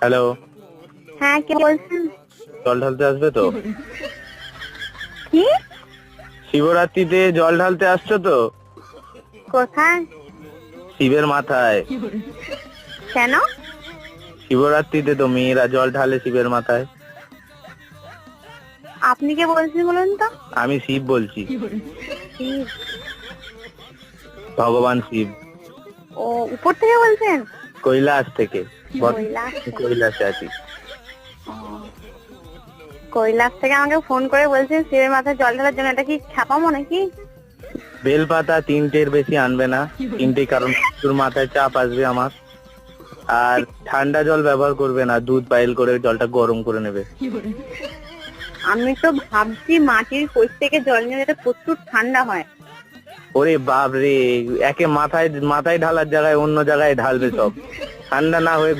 Hello, হ্যাঁ, কে বলছেন? জল ঢালতে আসবে তো? কি? শিবরাত্রিতে জল ঢালতে আসছো তো? কোথায়? শিবের মাথায়। কেন? শিবরাত্রিতে তো মেয়েরা জল ঢালে শিবের মাথায়। আপনি কে বলছেন বলুন তো? আমি শিব বলছি, শিব? ভগবান শিব। ও, উপর থেকে বলছেন? কৈলাস থেকে। কৈলাস থেকে? কৈলাসে আছি। ও, কৈলাস থেকে আমাকে ফোন করে বলছেন শিবের মাথায় জল ঢালার জন্য। এটা কি খ্যাপামো নাকি? বেলপাতা 3টের বেশি আনবে না। 3টে, কারণ তোর মাথায় চাপ আসবে আমার। আর ঠান্ডা জল ব্যবহার করবে না, দুধ বয়েল করে জলটা গরম করে নেবে। আমি তো ভাবছি মাটির কলস থেকে জল নিয়ে যেটা প্রচুর ঠান্ডা হয়। ওরে বাপ রে, একে মাথায় মাথায় ঢালার জায়গায় অন্য জায়গায় ঢালবে সব, ঠান্ডা না হয়ে।